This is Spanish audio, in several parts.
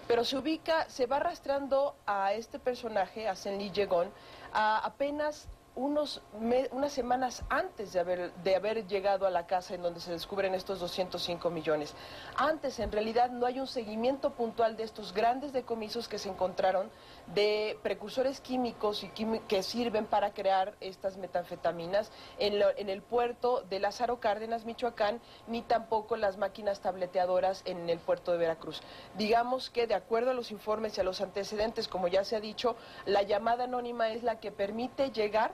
Pero se va arrastrando a este personaje, a Senli Yegon, a apenas unas semanas antes de haber llegado a la casa en donde se descubren estos 205 millones. Antes, en realidad, no hay un seguimiento puntual de estos grandes decomisos que se encontraron de precursores químicos y que sirven para crear estas metanfetaminas en el puerto de Lázaro Cárdenas, Michoacán, ni tampoco las máquinas tableteadoras en el puerto de Veracruz. Digamos que, de acuerdo a los informes y a los antecedentes, como ya se ha dicho, la llamada anónima es la que permite llegar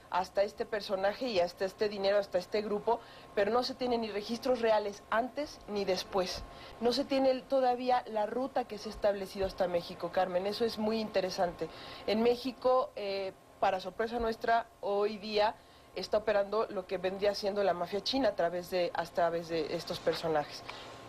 hasta este personaje y hasta este dinero, hasta este grupo, pero no se tienen ni registros reales antes ni después. No se tiene todavía la ruta que se ha establecido hasta México, Carmen, eso es muy interesante. En México, para sorpresa nuestra, hoy día está operando lo que vendría siendo la mafia china a través de estos personajes.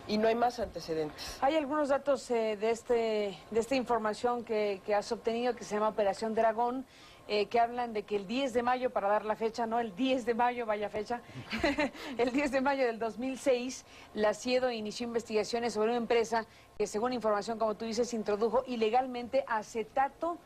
Y no hay más antecedentes. Hay algunos datos de esta información que has obtenido que se llama Operación Dragón, que hablan de que el 10 de mayo, para dar la fecha, no el 10 de mayo, vaya fecha, el 10 de mayo del 2006, la CIEDO inició investigaciones sobre una empresa que, según información, como tú dices, introdujo ilegalmente acetato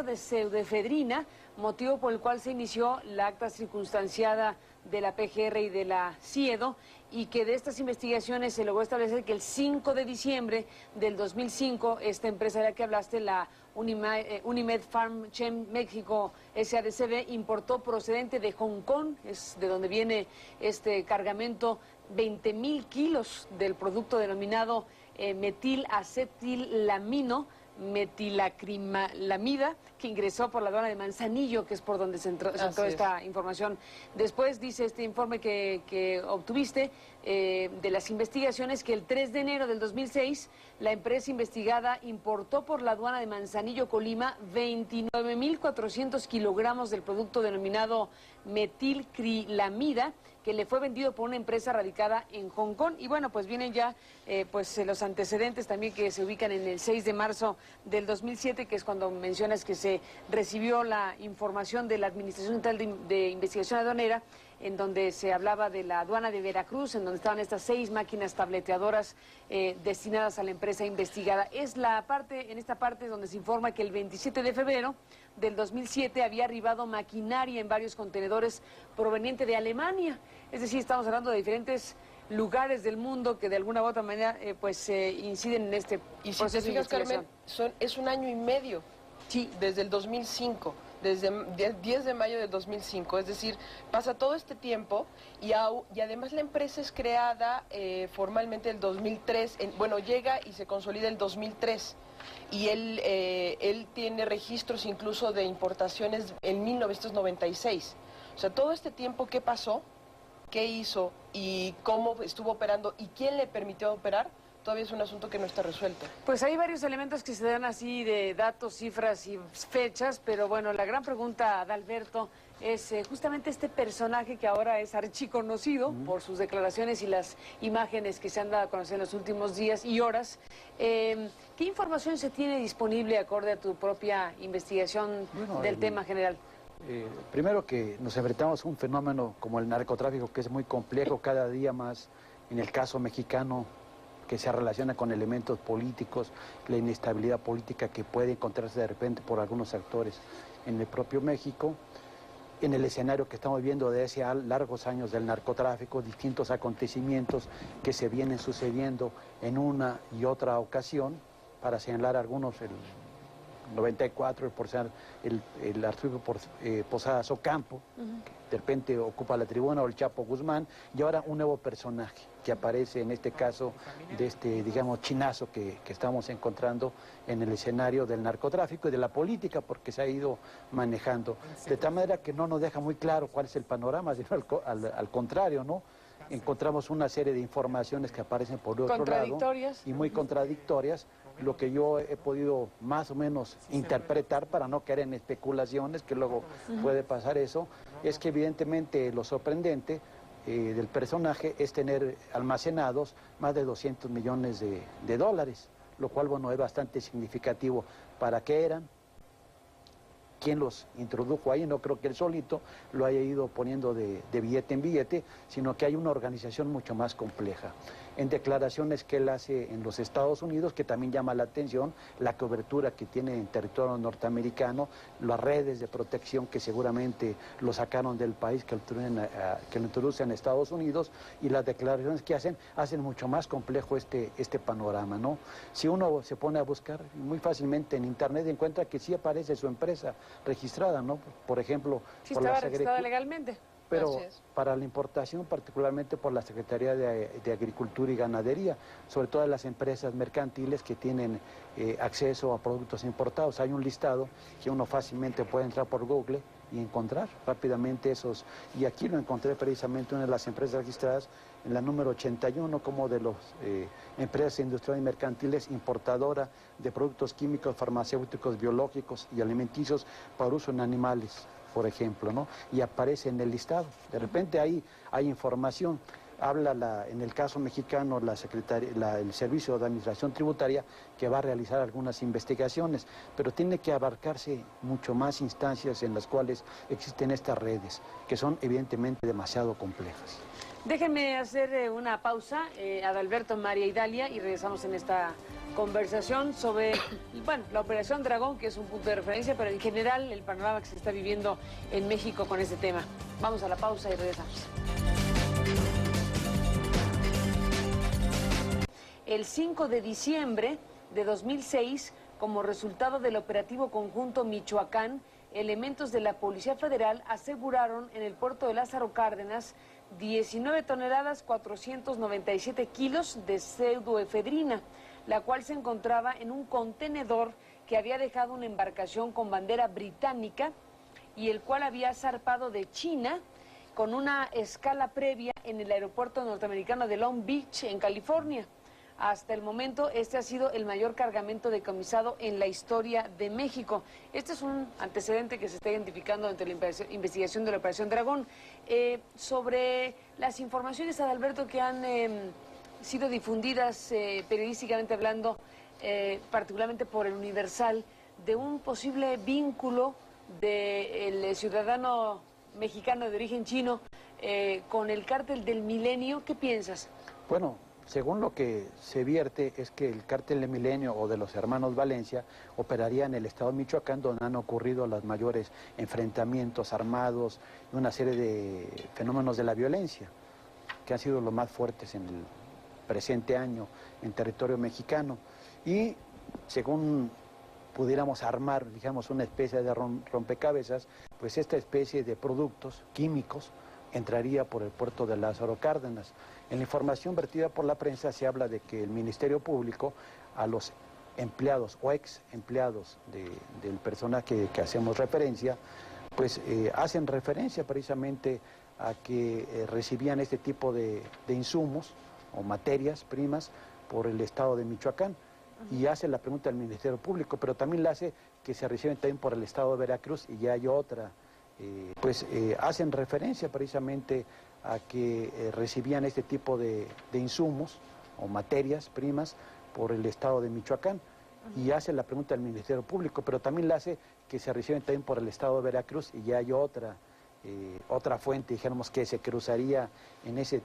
de pseudoefedrina, motivo por el cual se inició la acta circunstanciada de la PGR y de la CIEDO, y que de estas investigaciones se logró establecer que el 5 de diciembre del 2005, esta empresa de la que hablaste, la Unimed Farm Chem México SADCB, importó procedente de Hong Kong, es de donde viene este cargamento, 20,000 kilos del producto denominado metilacetilamino, metilacrilamida, que ingresó por la aduana de Manzanillo, que es por donde se entró esta información. Después dice este informe que obtuviste de las investigaciones que el 3 de enero del 2006 la empresa investigada importó por la aduana de Manzanillo, Colima, 29,400 kilogramos del producto denominado metilcrilamida, que le fue vendido por una empresa radicada en Hong Kong. Y bueno, pues vienen ya los antecedentes también que se ubican en el 6 de marzo del 2007, que es cuando mencionas que se recibió la información de la Administración Central de Investigación Aduanera, en donde se hablaba de la aduana de Veracruz, en donde estaban estas 6 máquinas tableteadoras destinadas a la empresa investigada. Es en esta parte donde se informa que el 27 de febrero del 2007 había arribado maquinaria en varios contenedores proveniente de Alemania. Es decir, estamos hablando de diferentes lugares del mundo que de alguna u otra manera inciden en este proceso. Y si te fijas, Carmen, es un año y medio, sí, desde el 2005, desde 10 de mayo del 2005, es decir, pasa todo este tiempo y además la empresa es creada formalmente el 2003, llega y se consolida el 2003. Y él tiene registros incluso de importaciones en 1996. O sea, todo este tiempo, ¿qué pasó? ¿Qué hizo? ¿Y cómo estuvo operando? ¿Y quién le permitió operar? Todavía es un asunto que no está resuelto. Pues hay varios elementos que se dan así de datos, cifras y fechas, pero bueno, la gran pregunta, Adalberto, es justamente este personaje que ahora es archiconocido por sus declaraciones y las imágenes que se han dado a conocer en los últimos días y horas. ¿Qué información se tiene disponible acorde a tu propia investigación del tema general? Primero que nos enfrentamos a un fenómeno como el narcotráfico, que es muy complejo, cada día más en el caso mexicano, que se relaciona con elementos políticos, la inestabilidad política que puede encontrarse de repente por algunos actores en el propio México, en el escenario que estamos viendo desde hace largos años del narcotráfico, distintos acontecimientos que se vienen sucediendo en una y otra ocasión, para señalar algunos, el 94, el Arturo Posadas Ocampo, que de repente ocupa la tribuna, o el Chapo Guzmán, y ahora un nuevo personaje que aparece en este caso de este, digamos, chinazo que estamos encontrando en el escenario del narcotráfico y de la política, porque se ha ido manejando. De tal manera que no nos deja muy claro cuál es el panorama, sino al contrario, ¿no? Encontramos una serie de informaciones que aparecen por otro lado y muy contradictorias. Lo que yo he podido más o menos interpretar, para no caer en especulaciones, que luego puede pasar eso, es que evidentemente lo sorprendente del personaje es tener almacenados más de 200 millones de dólares, lo cual, bueno, es bastante significativo. ¿Para qué eran? ¿Quién los introdujo ahí? No creo que él solito lo haya ido poniendo de billete en billete, sino que hay una organización mucho más compleja. en declaraciones que él hace en los Estados Unidos, que también llama la atención la cobertura que tiene en territorio norteamericano, las redes de protección que seguramente lo sacaron del país, que lo introducen en Estados Unidos, y las declaraciones que hacen mucho más complejo este panorama, ¿no? Si uno se pone a buscar muy fácilmente en internet, encuentra que sí aparece su empresa registrada, ¿no? Por ejemplo, Sí, por estaba la registrada legalmente. pero para la importación, particularmente por la Secretaría de Agricultura y Ganadería, sobre todo las empresas mercantiles que tienen acceso a productos importados. Hay un listado que uno fácilmente puede entrar por Google y encontrar rápidamente esos. Y aquí lo encontré precisamente una de las empresas registradas en la número 81 como de las empresas industriales y mercantiles importadora de productos químicos, farmacéuticos, biológicos y alimenticios para uso en animales, por ejemplo, ¿no? Y aparece en el listado. De repente ahí hay información. Habla en el caso mexicano el Servicio de Administración Tributaria que va a realizar algunas investigaciones, pero tiene que abarcarse mucho más instancias en las cuales existen estas redes, que son evidentemente demasiado complejas. Déjenme hacer una pausa, Adalberto, María y Dalia, y regresamos en esta conversación sobre, bueno, la Operación Dragón, que es un punto de referencia, pero en general el panorama que se está viviendo en México con este tema. Vamos a la pausa y regresamos. El 5 de diciembre de 2006, como resultado del operativo conjunto Michoacán, elementos de la Policía Federal aseguraron en el puerto de Lázaro Cárdenas 19 toneladas 497 kilos de pseudoefedrina, la cual se encontraba en un contenedor que había dejado una embarcación con bandera británica y el cual había zarpado de China con una escala previa en el aeropuerto norteamericano de Long Beach, en California. Hasta el momento, este ha sido el mayor cargamento decomisado en la historia de México. Este es un antecedente que se está identificando ante la investigación de la Operación Dragón. Sobre las informaciones, Adalberto, que han sido difundidas periodísticamente hablando, particularmente por el Universal, de un posible vínculo del ciudadano mexicano de origen chino con el cártel del Milenio, ¿qué piensas? Bueno, según lo que se vierte es que el cártel de Milenio o de los hermanos Valencia operaría en el estado de Michoacán, donde han ocurrido los mayores enfrentamientos armados y una serie de fenómenos de la violencia, que han sido los más fuertes en el presente año en territorio mexicano. Y según pudiéramos armar, digamos, una especie de rompecabezas, pues esta especie de productos químicos entraría por el puerto de Lázaro Cárdenas. En la información vertida por la prensa se habla de que el Ministerio Público a los empleados o ex empleados del personaje que hacemos referencia, pues hacen referencia precisamente a que recibían este tipo de insumos o materias primas por el estado de Michoacán. Y hace la pregunta al Ministerio Público, pero también la hace que se reciben también por el estado de Veracruz, y ya hay otra. Hacen referencia precisamente a que recibían este tipo de insumos o materias primas por el estado de Michoacán. Y hace la pregunta al Ministerio Público, pero también la hace que se reciben también por el estado de Veracruz, y ya hay otra fuente, dijéramos, que se cruzaría en ese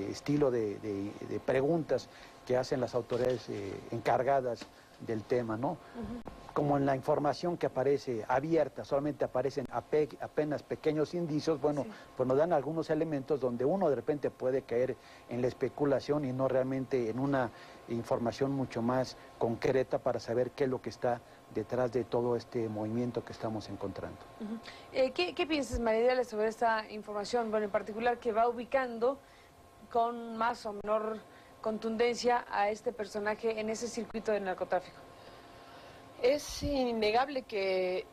estilo de preguntas que hacen las autoridades encargadas del tema, ¿no? Como en la información que aparece abierta, solamente aparecen apenas pequeños indicios, bueno, sí, pues nos dan algunos elementos donde uno de repente puede caer en la especulación y no realmente en una información mucho más concreta para saber qué es lo que está detrás de todo este movimiento que estamos encontrando. ¿Qué piensas, María, sobre esta información? Bueno, en particular que va ubicando con más o menor contundencia a este personaje en ese circuito de narcotráfico. Es innegable que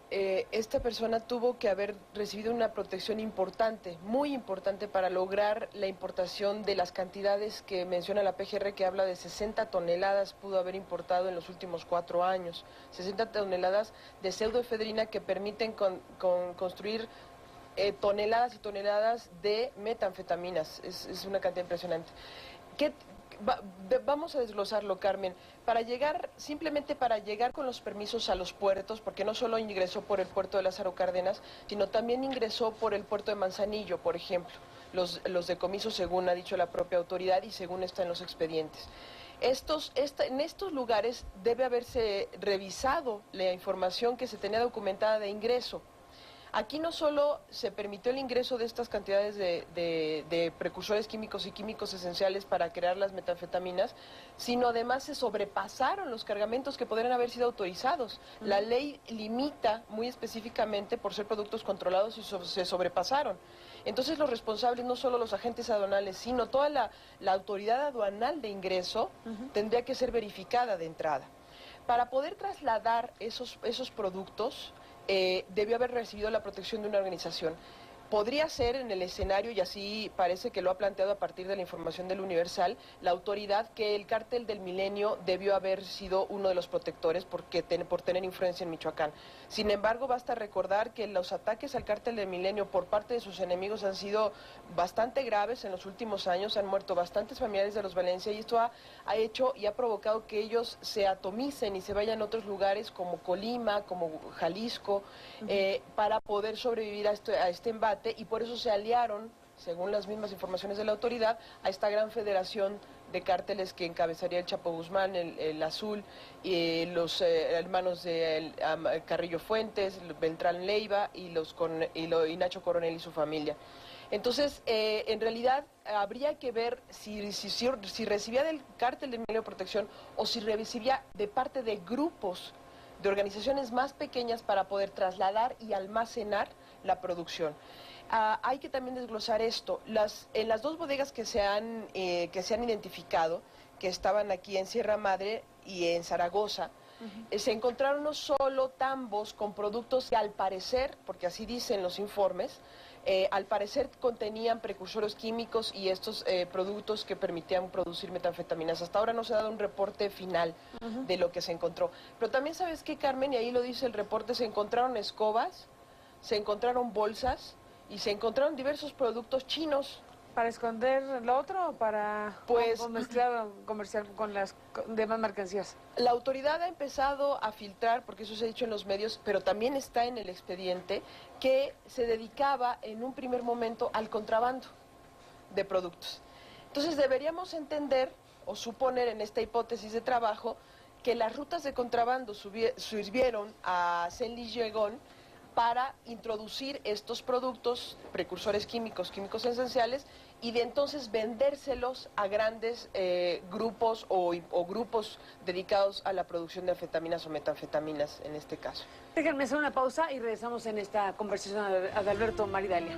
esta persona tuvo que haber recibido una protección importante, muy importante, para lograr la importación de las cantidades que menciona la PGR, que habla de 60 toneladas pudo haber importado en los últimos 4 años. 60 toneladas de pseudoefedrina que permiten construir toneladas y toneladas de metanfetaminas. Es una cantidad impresionante. Vamos a desglosarlo, Carmen. Simplemente para llegar con los permisos a los puertos, porque no solo ingresó por el puerto de Lázaro Cárdenas, sino también ingresó por el puerto de Manzanillo, por ejemplo. los decomisos, según ha dicho la propia autoridad y según está en los expedientes. En estos lugares debe haberse revisado la información que se tenía documentada de ingreso. Aquí no solo se permitió el ingreso de estas cantidades de precursores químicos y químicos esenciales para crear las metanfetaminas, sino además se sobrepasaron los cargamentos que podrían haber sido autorizados. La ley limita muy específicamente por ser productos controlados y se sobrepasaron. Entonces los responsables, no solo los agentes aduanales, sino toda la autoridad aduanal de ingreso, tendría que ser verificada de entrada. Para poder trasladar esos productos, debió haber recibido la protección de una organización. Podría ser en el escenario, y así parece que lo ha planteado a partir de la información del Universal, la autoridad, que el Cártel del Milenio debió haber sido uno de los protectores por tener influencia en Michoacán. Sin embargo, basta recordar que los ataques al Cártel del Milenio por parte de sus enemigos han sido bastante graves en los últimos años, han muerto bastantes familiares de los Valencia, y esto ha hecho y ha provocado que ellos se atomicen y se vayan a otros lugares como Colima, como Jalisco, para poder sobrevivir a este embate, y por eso se aliaron, según las mismas informaciones de la autoridad, a esta gran federación de cárteles que encabezaría el Chapo Guzmán, el Azul, y los hermanos de Carrillo Fuentes, Beltrán Leiva y Nacho Coronel y su familia. Entonces, en realidad, habría que ver si recibía del Cártel del Milenio de Protección o si recibía de parte de grupos, de organizaciones más pequeñas, para poder trasladar y almacenar la producción. Hay que también desglosar esto. En las dos bodegas que se han identificado, que estaban aquí en Sierra Madre y en Zaragoza, se encontraron no solo tambos con productos que, al parecer, porque así dicen los informes, al parecer contenían precursores químicos y estos productos que permitían producir metanfetaminas. Hasta ahora no se ha dado un reporte final de lo que se encontró. Pero también, ¿sabes qué, Carmen? Y ahí lo dice el reporte, se encontraron escobas, se encontraron bolsas y se encontraron diversos productos chinos. ¿Para esconder lo otro o para mezclar comercial con las demás mercancías? La autoridad ha empezado a filtrar, porque eso se ha dicho en los medios, pero también está en el expediente, que se dedicaba en un primer momento al contrabando de productos. Entonces deberíamos entender o suponer en esta hipótesis de trabajo que las rutas de contrabando sirvieron a Cenlis Llegón para introducir estos productos, precursores químicos esenciales, y de entonces vendérselos a grandes grupos o grupos dedicados a la producción de anfetaminas o metanfetaminas en este caso. Déjenme hacer una pausa y regresamos en esta conversación a Adalberto Maridalia.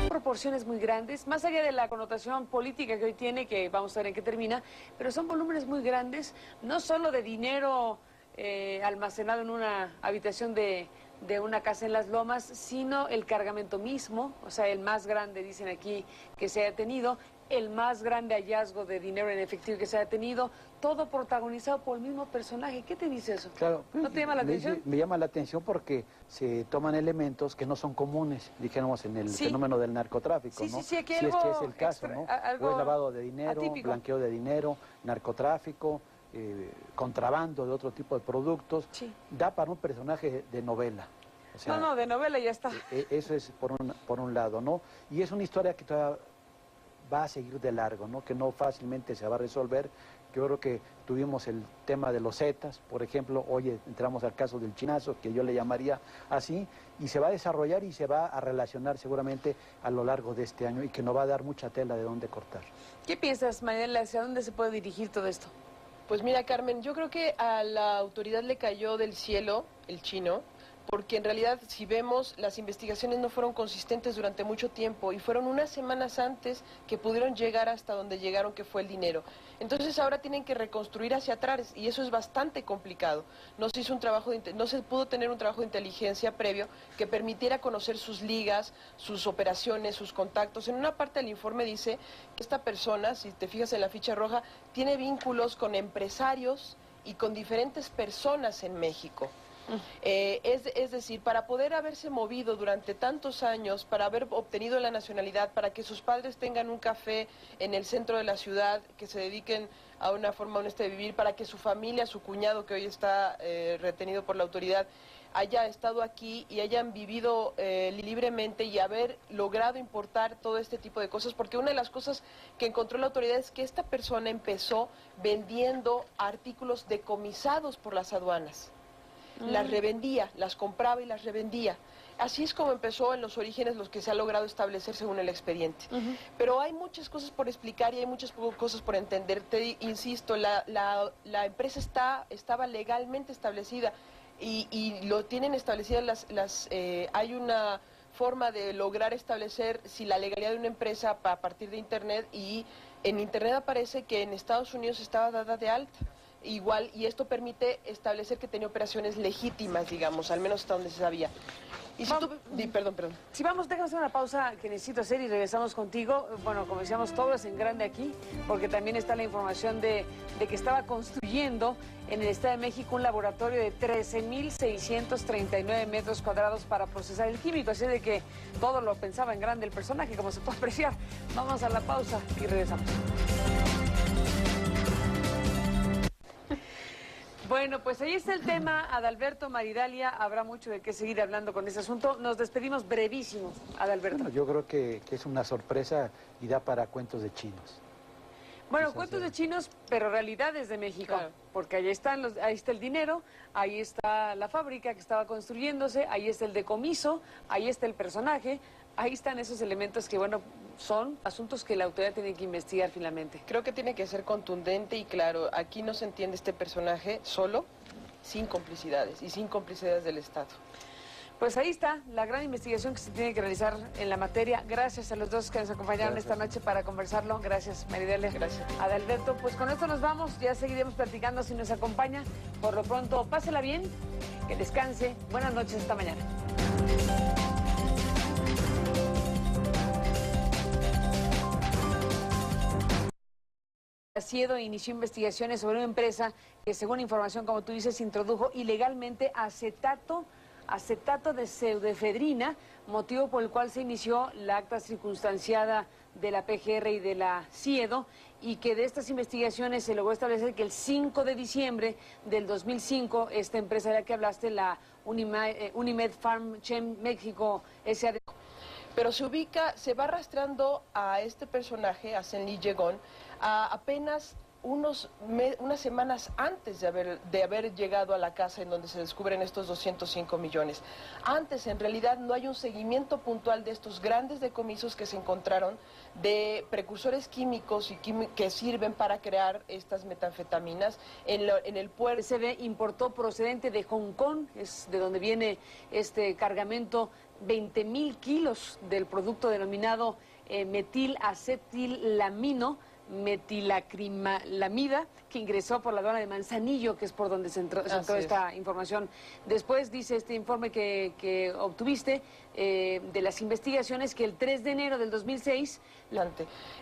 Proporciones muy grandes, más allá de la connotación política que hoy tiene, que vamos a ver en qué termina, pero son volúmenes muy grandes, no solo de dinero almacenado en una habitación de una casa en Las Lomas, sino el cargamento mismo, o sea, el más grande, dicen aquí, que se haya tenido, el más grande hallazgo de dinero en efectivo que se haya tenido, todo protagonizado por el mismo personaje. ¿Qué te dice eso? Claro, ¿No te llama la atención? Me llama la atención porque se toman elementos que no son comunes, dijéramos, en el fenómeno del narcotráfico, ¿no? Sí, aquí si es que es el caso, ¿no? O es lavado de dinero, atípico. Blanqueo de dinero, narcotráfico, contrabando de otro tipo de productos, da para un personaje de novela. O sea, no, de novela ya está. Eso es por un lado, ¿no? Y es una historia que todavía va a seguir de largo, ¿no? Que no fácilmente se va a resolver. Yo creo que tuvimos el tema de los Zetas, por ejemplo, hoy entramos al caso del Chinazo, que yo le llamaría así, y se va a desarrollar y se va a relacionar seguramente a lo largo de este año y que nos va a dar mucha tela de dónde cortar. ¿Qué piensas, Mariela? ¿Hacia dónde se puede dirigir todo esto? Pues mira, Carmen, yo creo que a la autoridad le cayó del cielo el chino, porque en realidad, si vemos, las investigaciones no fueron consistentes durante mucho tiempo y fueron unas semanas antes que pudieron llegar hasta donde llegaron, que fue el dinero. Entonces ahora tienen que reconstruir hacia atrás y eso es bastante complicado. No se hizo no se pudo tener un trabajo de inteligencia previo que permitiera conocer sus ligas, sus operaciones, sus contactos. En una parte del informe dice que esta persona, si te fijas en la ficha roja, tiene vínculos con empresarios y con diferentes personas en México. Es decir, para poder haberse movido durante tantos años, para haber obtenido la nacionalidad, para que sus padres tengan un café en el centro de la ciudad, que se dediquen a una forma honesta de vivir, para que su familia, su cuñado, que hoy está retenido por la autoridad, haya estado aquí y hayan vivido libremente y haber logrado importar todo este tipo de cosas, porque una de las cosas que encontró la autoridad es que esta persona empezó vendiendo artículos decomisados por las aduanas. Las revendía, las compraba y las revendía. Así es como empezó en los orígenes los que se ha logrado establecer según el expediente. Pero hay muchas cosas por explicar y hay muchas cosas por entender. Te insisto, la empresa estaba legalmente establecida y lo tienen establecidas hay una forma de lograr establecer si la legalidad de una empresa a partir de Internet, y en Internet aparece que en Estados Unidos estaba dada de alta. Igual, y esto permite establecer que tenía operaciones legítimas, digamos, al menos hasta donde se sabía. Y si perdón. Si vamos, déjame hacer una pausa que necesito hacer y regresamos contigo. Bueno, como decíamos, todo es en grande aquí, porque también está la información de que estaba construyendo en el Estado de México un laboratorio de 13.639 metros cuadrados para procesar el químico. Así de que todo lo pensaba en grande el personaje, como se puede apreciar. Vamos a la pausa y regresamos. Bueno, pues ahí está el tema, Adalberto, Maridalia, habrá mucho de qué seguir hablando con este asunto. Nos despedimos brevísimos, Adalberto. Bueno, yo creo que es una sorpresa y da para cuentos de chinos. Bueno, cuentos de chinos, pero realidades de México, claro. Porque ahí está el dinero, ahí está la fábrica que estaba construyéndose, ahí está el decomiso, ahí está el personaje, ahí están esos elementos que, bueno, son asuntos que la autoridad tiene que investigar finalmente. Creo que tiene que ser contundente y claro. Aquí no se entiende este personaje solo, sin complicidades y sin complicidades del Estado. Pues ahí está la gran investigación que se tiene que realizar en la materia. Gracias a los dos que nos acompañaron esta noche para conversarlo. Gracias, Maridalia. Gracias. Adalberto, pues con esto nos vamos. Ya seguiremos platicando si nos acompaña. Por lo pronto, pásela bien, que descanse. Buenas noches, hasta mañana. Siedo inició investigaciones sobre una empresa que, según información, como tú dices, introdujo ilegalmente acetato de pseudoefedrina, motivo por el cual se inició la acta circunstanciada de la PGR y de la Siedo, y que de estas investigaciones se logró establecer que el 5 de diciembre del 2005, esta empresa de la que hablaste, la Unimed Farm Chem México S.A. Pero se va arrastrando a este personaje, a Zenli Yegon, apenas unas semanas antes de haber llegado a la casa en donde se descubren estos 205 millones. Antes, en realidad, no hay un seguimiento puntual de estos grandes decomisos que se encontraron de precursores químicos y que sirven para crear estas metanfetaminas en el puerto. Se importó procedente de Hong Kong, es de donde viene este cargamento, 20,000 kilos del producto denominado metilacetilamino, metilacrilamida, que ingresó por la aduana de Manzanillo, que es por donde se entró esta información. Después dice este informe que obtuviste de las investigaciones que el 3 de enero del 2006...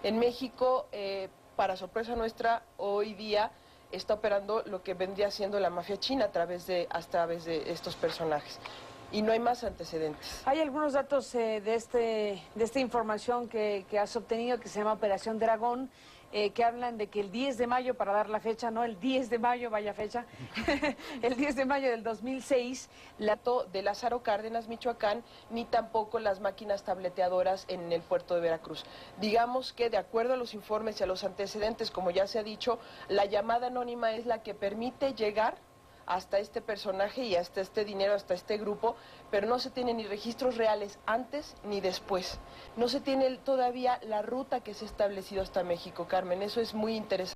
En México, para sorpresa nuestra, hoy día está operando lo que vendría siendo la mafia china a través de estos personajes. Y no hay más antecedentes. Hay algunos datos de esta información que has obtenido, que se llama Operación Dragón, que hablan de que el 10 de mayo, para dar la fecha, no el 10 de mayo, vaya fecha, el 10 de mayo del 2006, de Lázaro Cárdenas, Michoacán, ni tampoco las máquinas tableteadoras en el puerto de Veracruz. Digamos que, de acuerdo a los informes y a los antecedentes, como ya se ha dicho, la llamada anónima es la que permite llegar hasta este personaje y hasta este dinero, hasta este grupo, pero no se tienen ni registros reales antes ni después. No se tiene todavía la ruta que se ha establecido hasta México, Carmen, eso es muy interesante.